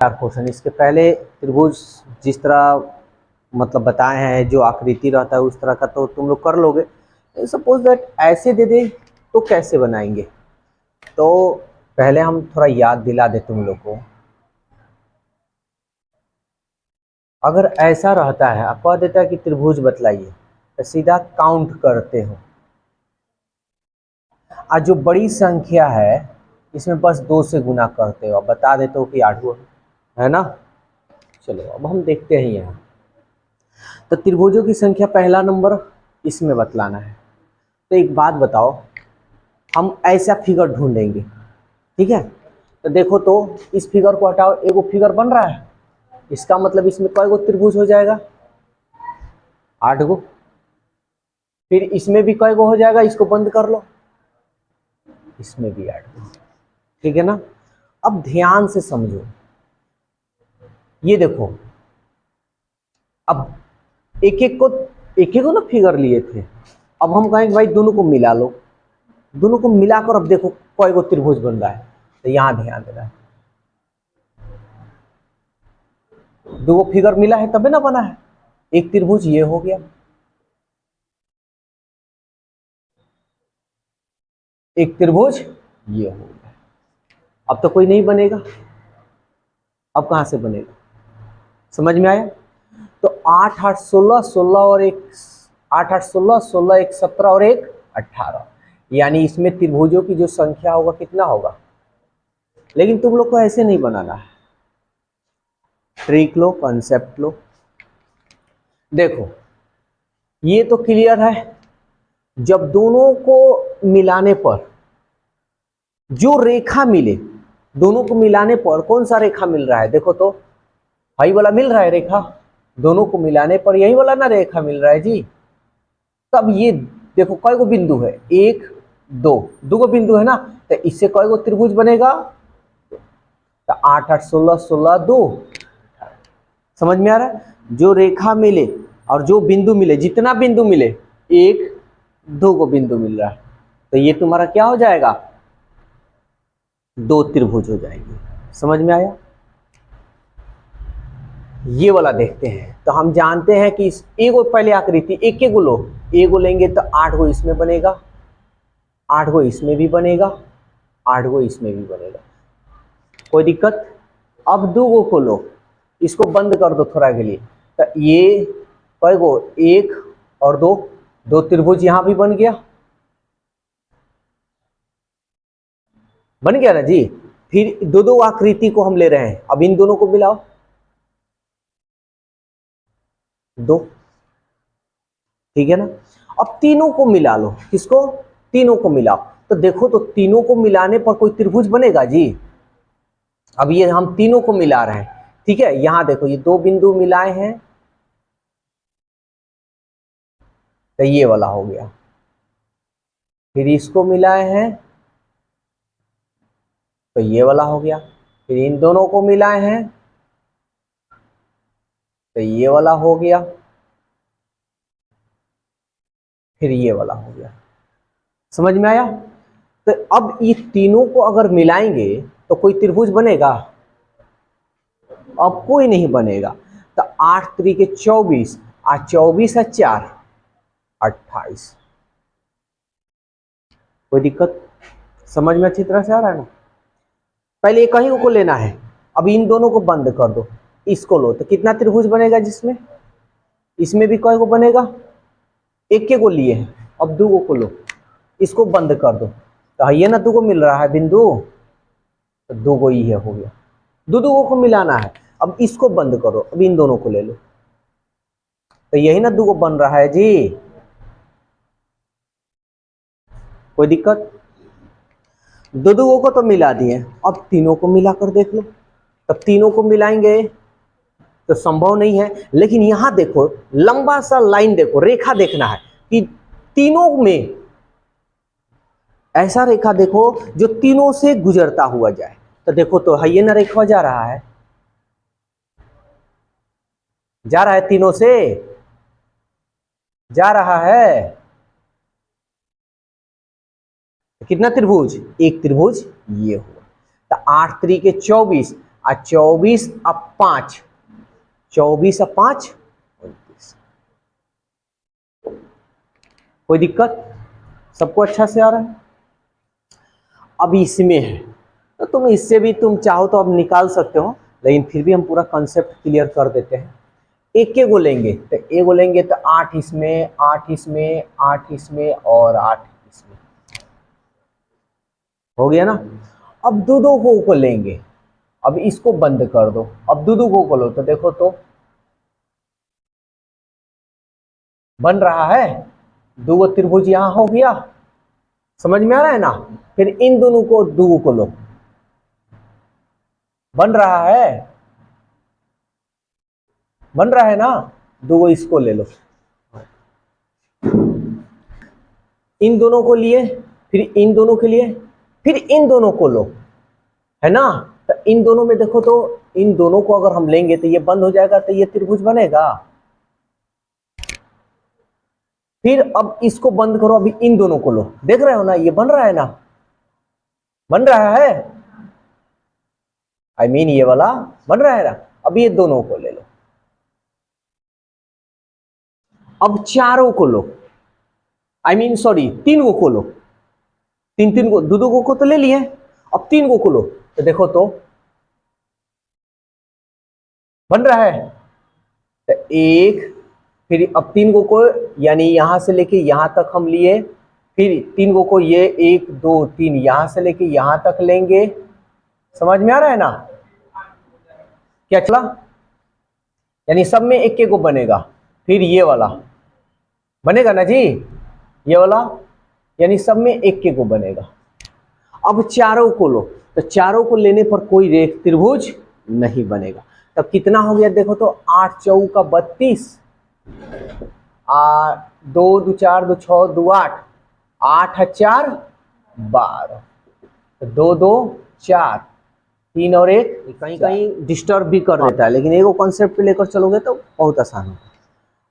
Question इसके पहले त्रिभुज जिस तरह मतलब बताए हैं, जो आकृति रहता है उस तरह का तो तुम लोग कर लोगे। सपोज दैट ऐसे दे दे तो कैसे बनाएंगे, तो पहले हम थोड़ा याद दिला दे तुम लोग को। अगर ऐसा रहता है, आप कह देता है कि त्रिभुज बतलाइए, तो सीधा काउंट करते हो। आज जो बड़ी संख्या है इसमें बस 2 से गुना करते हो, अब बता देते हो कि 8 है ना। चलो अब हम देखते हैं यहाँ, तो त्रिभुजों की संख्या पहला नंबर इसमें बतलाना है। तो एक बात बताओ, हम ऐसा फिगर ढूंढेंगे, ठीक है। तो देखो तो इस फिगर को हटाओ, एगो फिगर बन रहा है, इसका मतलब इसमें कई गो त्रिभुज हो जाएगा, 8 गो। फिर इसमें भी कई गो हो जाएगा, इसको बंद कर लो, इसमें भी 8 गो, ठीक है ना। अब ध्यान से समझो, ये देखो, अब एक एक को ना फिगर लिए थे, अब हम कहेंगे भाई दोनों को मिला लो, दोनों को मिलाकर अब देखो कई गो त्रिभुज बन रहा है। तो यहां ध्यान देना है, दो फिगर मिला है तबे ना बना है। एक त्रिभुज ये हो गया, एक त्रिभुज ये हो गया। अब तो कोई नहीं बनेगा, अब कहां से बनेगा, समझ में आया। तो 8 8 16 16 और एक 8 8 16 16 एक 17 और एक 18, यानी इसमें त्रिभुजों की जो संख्या होगा कितना होगा। लेकिन तुम लोग को ऐसे नहीं बनाना है, ट्रिक लो, कॉन्सेप्ट लो। देखो ये तो क्लियर है, जब दोनों को मिलाने पर जो रेखा मिले, दोनों को मिलाने पर कौन सा रेखा मिल रहा है, देखो तो यही वाला मिल रहा है रेखा, दोनों को मिलाने पर यही वाला ना रेखा मिल रहा है जी। तब ये देखो कई गो बिंदु है, 1 2 दो गो बिंदु है ना, तो इससे कई गो त्रिभुज बनेगा, तो 8 8 16 16 2। समझ में आ रहा है, जो रेखा मिले और जो बिंदु मिले, जितना बिंदु मिले, 1 2 गो बिंदु मिल रहा है, तो ये तुम्हारा क्या हो जाएगा, 2 त्रिभुज हो जाएंगे। समझ में आया। ये वाला देखते हैं, तो हम जानते हैं कि इस एगो पहले आकृति एक एक गो लो, एगो लेंगे तो 8 गो इसमें बनेगा, 8 गो इसमें भी बनेगा, 8 गो इसमें भी बनेगा, कोई दिक्कत। अब 2 गो को लो, इसको बंद कर दो थोड़ा के लिए, तो ये कई गो, 1 और 2, 2 त्रिभुज यहां भी बन गया, बन गया ना जी। फिर 2 2 आकृति को हम ले रहे हैं, अब इन दोनों को मिलाओ, 2, ठीक है ना। अब तीनों को मिला लो, किसको, तीनों को मिलाओ, तो देखो तो तीनों को मिलाने पर कोई त्रिभुज बनेगा जी। अब ये हम तीनों को मिला रहे हैं, ठीक है। यहां देखो ये 2 बिंदु मिलाए हैं, तो ये वाला हो गया, फिर इसको मिलाए हैं तो ये वाला हो गया, फिर इन दोनों को मिलाए हैं तो ये वाला हो गया, फिर ये वाला हो गया। समझ में आया। तो अब ये तीनों को अगर मिलाएंगे तो कोई त्रिभुज बनेगा, अब कोई नहीं बनेगा। तो 8 त्रिके 24, 24 है 4 28, कोई दिक्कत, समझ में अच्छी तरह से आ रहा है ना। पहले एक ही को लेना है, अब इन दोनों को बंद कर दो, इसको लो, तो कितना त्रिभुज बनेगा, जिसमें इसमें भी कई को बनेगा, एक के को लिए है। अब 2 को लो, इसको बंद कर दो, तो ये ना 2 को मिल रहा है बिंदु, तो 2 को ये हो गया, 2 2 को मिलाना है। अब इसको बंद करो, अब इन दोनों को ले लो, तो यही ना 2 को बन रहा है जी, कोई दिक्कत। 2 2 को तो मिला दिए, अब तीनों को मिलाकर देख लो, तब तीनों को मिलाएंगे तो संभव नहीं है। लेकिन यहां देखो लंबा सा लाइन, देखो रेखा देखना है कि तीनों में ऐसा रेखा देखो जो तीनों से गुजरता हुआ जाए, तो देखो तो है ये ना रेखा जा रहा है, जा रहा है, तीनों से जा रहा है, कितना त्रिभुज, एक त्रिभुज ये हुआ। तो 8 त्रिके 24, और 24 अब 5, 24 अब 5 29। कोई दिक्कत? सबको अच्छा से आ रहा है? अब इसमें है तो तुम इससे भी तुम चाहो तो अब निकाल सकते हो, लेकिन फिर भी हम पूरा कॉन्सेप्ट क्लियर कर देते हैं। एक गो लेंगे तो एगो लेंगे तो 8 इसमें, 8 इसमें, 8 इसमें और 8 इसमें, हो गया ना। अब दो दो को लेंगे, अब इसको बंद कर दो, अब दो दो को लो तो देखो तो बन रहा है, दो गो त्रिभुज यहां हो गया, समझ में आ रहा है ना। फिर इन दोनों को दो को लो, बन रहा है, बन रहा है ना। दो गो इसको ले लो, इन दोनों को लिए, फिर इन दोनों के लिए, फिर इन दोनों को लो, है ना। तो इन दोनों में देखो तो इन दोनों को अगर हम लेंगे तो ये बंद हो जाएगा, तो ये त्रिभुज बनेगा। फिर अब इसको बंद करो, अभी इन दोनों को लो, देख रहे हो ना ये बन रहा है ना, बन रहा है, I mean ये वाला बन रहा है ना। अब ये दोनों को ले लो, अब चारों को लो, I mean सॉरी तीन को लो, तीन तीन को, दो दो को तो ले लिए, अब तीन को लो तो देखो तो बन रहा है। तो एक, फिर अब तीन को यानी यहां से लेके यहां तक हम लिए, फिर तीन को ये 1 2 3 यहां से लेके यहां तक लेंगे, समझ में आ रहा है ना। क्या चला, यानी सब में एक को बनेगा, फिर ये वाला बनेगा ना जी, ये वाला, यानी सब में एक को बनेगा। अब चारों को लो, तो चारों को लेने पर कोई रेख त्रिभुज नहीं बनेगा। तब कितना हो गया देखो तो 8 चौका 32, 2 2 4 2 6 2 8, 8 4 12, 2 2 4, 3 और 1, कहीं कहीं डिस्टर्ब भी कर देता है, लेकिन एगो कॉन्सेप्ट पे लेकर चलोगे तो बहुत आसान होगा।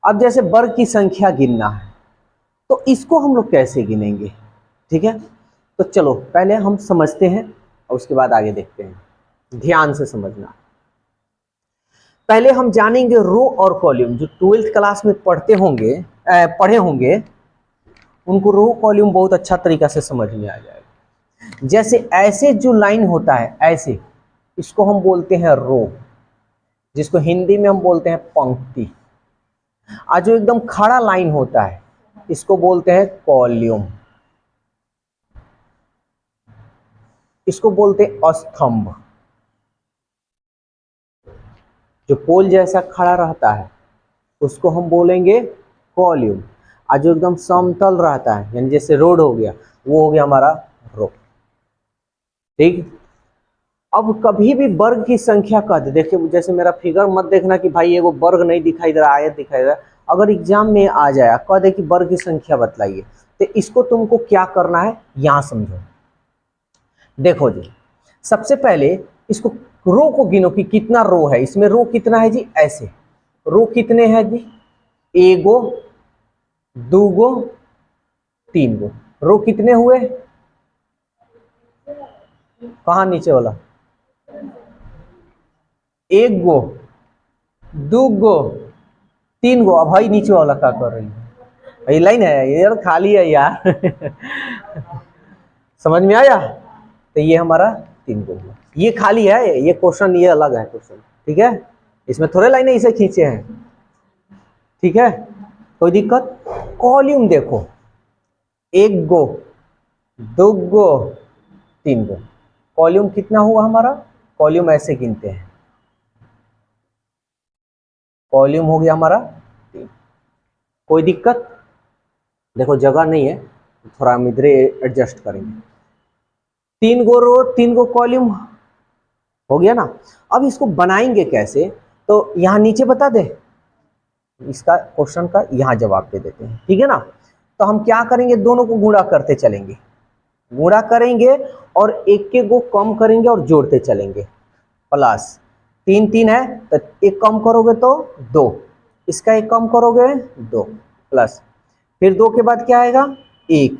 अब जैसे वर्ग की संख्या गिनना है तो इसको हम लोग कैसे गिनेंगे, ठीक है। तो चलो पहले हम समझते हैं और उसके बाद आगे देखते हैं, ध्यान से समझना। पहले हम जानेंगे रो और कॉलम, जो 12th क्लास में पढ़े होंगे उनको रो कॉलम बहुत अच्छा तरीका से समझ में आ जाएगा। जैसे ऐसे जो लाइन होता है ऐसे, इसको हम बोलते हैं रो, जिसको हिंदी में हम बोलते हैं पंक्ति। आज जो एकदम खड़ा लाइन होता है इसको बोलते हैं कॉलम, इसको बोलते हैं स्तंभ। जो पोल जैसा खड़ा रहता है उसको हम बोलेंगे कॉलम, और जो एकदम समतल रहता है यानी जैसे रोड हो गया, वो हो गया हमारा रो, ठीक। अब कभी भी वर्ग की संख्या का देखिए, जैसे मेरा फिगर मत देखना कि भाई एगो वर्ग नहीं दिखाई दे रहा, आयत दिखाई दे रहा। अगर एग्जाम में आ जाए कह दे कि वर्ग की संख्या बतलाइए, तो इसको तुमको क्या करना है यहां समझो। देखो जी, सबसे पहले इसको रो को गिनो कि कितना रो है, इसमें रो कितना है जी, ऐसे रो कितने हैं जी, एगो, दूगो, तीन गो, रो कितने हुए, कहा नीचे वाला, एक गो, दो गो, तीन गो। अब भाई नीचे वाला क्या कर रही है, ये लाइन है ये यार, खाली है यार समझ में आया। तो ये हमारा तीन गो हुआ, ये खाली है, ये क्वेश्चन ये अलग है क्वेश्चन, ठीक है। इसमें थोड़े लाइनें इसे खींचे हैं, ठीक है, कोई दिक्कत। कॉलम देखो, एक गो, दो गो, तीन गो, कॉलम कितना हुआ हमारा, कॉलम ऐसे गिनते हैं, कॉलम हो गया हमारा तीन। कोई दिक्कत, देखो जगह नहीं है थोड़ा हम इधर एडजस्ट करेंगे। तीन गो रो तीन गो कॉलम हो गया ना। अब इसको बनाएंगे कैसे, तो यहाँ नीचे बता दे, इसका क्वेश्चन का यहाँ जवाब दे देते हैं, ठीक है ना। तो हम क्या करेंगे, दोनों को गुणा करते चलेंगे, गुणा करेंगे और एक के को कम करेंगे और जोड़ते चलेंगे। प्लस तीन तीन है तो एक कम करोगे तो दो, इसका एक कम करोगे दो, प्लस फिर दो के बाद क्या आएगा एक,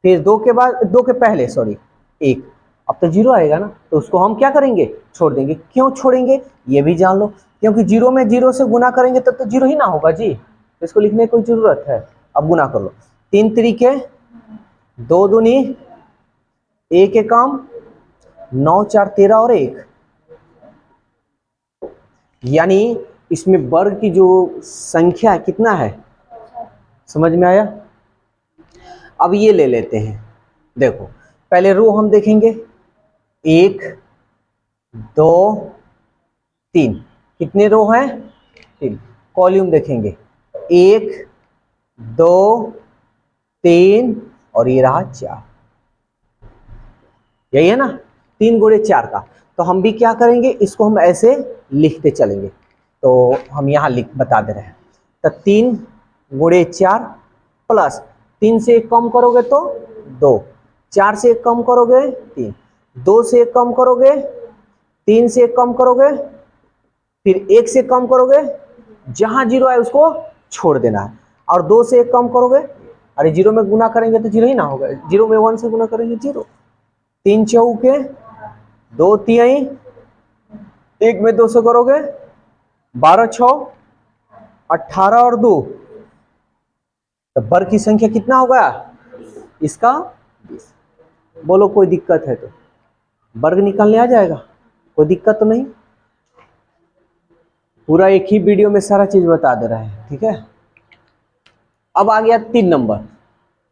फिर दो के बाद, दो के पहले सॉरी एक, अब तो जीरो आएगा ना, तो उसको हम क्या करेंगे, छोड़ देंगे। क्यों छोड़ेंगे ये भी जान लो, क्योंकि जीरो में जीरो से गुना करेंगे तब तो जीरो ही ना होगा जी, तो इसको लिखने की कोई जरूरत है। अब गुना कर लो, 3 तरीके 2 दूनी 1 एकम 9 4 13 और 1, यानी इसमें वर्ग की जो संख्या कितना है, समझ में आया। अब ये ले लेते हैं, देखो पहले रो हम देखेंगे 1 2 3, कितने रो हैं 3। कॉलम देखेंगे 1 2 3 और ये रहा 4, यही है ना, 3 गुणे 4 का। तो हम भी क्या करेंगे, इसको हम ऐसे लिखते चलेंगे, तो हम यहाँ बता दे रहे हैं। तो 3 गुणे 4 प्लस 3 से 1 कम करोगे तो 2, 4 से 1 कम करोगे 3, 2 से 1 कम करोगे, 3 से 1 कम करोगे, फिर 1 से कम करोगे, जहां जीरो है उसको छोड़ देना है, और 2 से 1 कम करोगे, अरे जीरो में गुना करेंगे तो जीरो ही ना होगा, जीरो में 1 से गुना करेंगे जीरो, 3 चौके 2 तिहाई, 1 में 2 से करोगे 12 6 18 और 2, तो वर्ग की संख्या कितना होगा इसका 20। बोलो कोई दिक्कत है तो, वर्ग निकालने आ जाएगा, कोई दिक्कत तो नहीं, पूरा एक ही वीडियो में सारा चीज बता दे रहा है, ठीक है। अब आ गया 3 नंबर,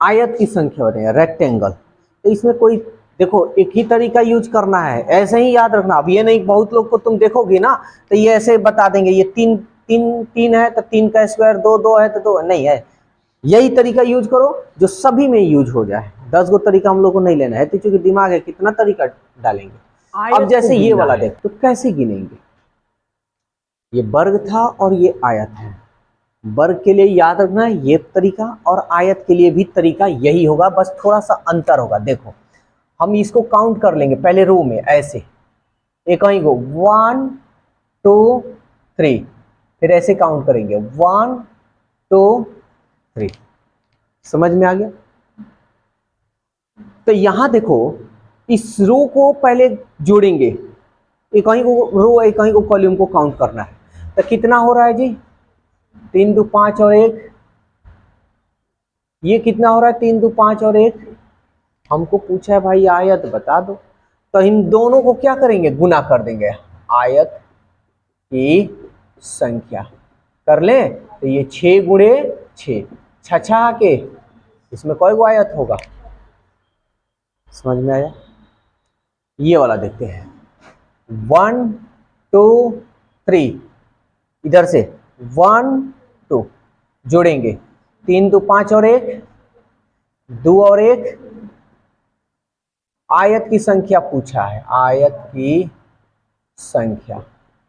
आयत की संख्या बताइए, रेक्टेंगल। तो इसमें कोई देखो एक ही तरीका यूज करना है, ऐसे ही याद रखना। अब ये नहीं, बहुत लोग को तुम देखोगे ना तो ये ऐसे बता देंगे, ये 3 3 3 है तो 3 का स्क्वायर, 2 2 है तो 2, नहीं है, यही तरीका यूज करो जो सभी में यूज हो जाए। 10 गो तरीका हम लोग को नहीं लेना है, तो चूंकि दिमाग है कितना तरीका डालेंगे। अब जैसे ये वाला देख, तो कैसे गिनेंगे, ये वर्ग था और ये आयत है, वर्ग के लिए याद रखना है ये तरीका, और आयत के लिए भी तरीका यही होगा, बस थोड़ा सा अंतर होगा। देखो हम इसको काउंट कर लेंगे पहले रो में ऐसे, एक ही को 1 2 3, फिर ऐसे काउंट करेंगे 1 2 3, समझ में आ गया। तो यहां देखो इस रो को पहले जोड़ेंगे, एक ही को रो एक ही को कॉलम को काउंट करना है, तो कितना हो रहा है जी 3 2 5 और 1, ये कितना हो रहा है 3 2 5 और 1। हमको पूछा है भाई आयत बता दो, तो इन दोनों को क्या करेंगे, गुना कर देंगे, आयत की संख्या कर ले, तो ये 6 गुणे 6 छछा के, इसमें कोई गो आयत होगा, समझ में आया। ये वाला देखते हैं 1 2 3, इधर से 1 2 जोड़ेंगे, 3 2 5 और 1, 2 और 1, आयत की संख्या पूछा है, आयत की संख्या,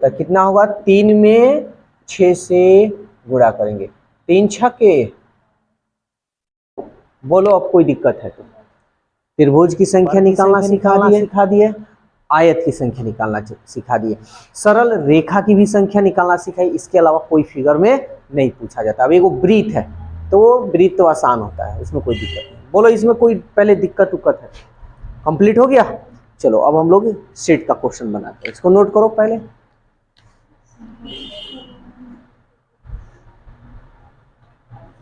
तो कितना होगा 3 में 6 से गुणा करेंगे, 3 छक्के, बोलो अब कोई दिक्कत है तो। त्रिभुज की संख्या निकालना सिखा दिए, आयत की संख्या निकालना सिखा दिए, सरल रेखा की भी संख्या निकालना सिखाई, इसके अलावा कोई फिगर में नहीं पूछा जाता। अब एक वृत्त है तो वो वृत्त तो आसान होता है, उसमें कोई दिक्कत नहीं। बोलो इसमें कोई पहले दिक्कत उक्कत है, कंप्लीट हो गया। चलो अब हम लोग सेट का क्वेश्चन बनाते हैं, इसको नोट करो पहले।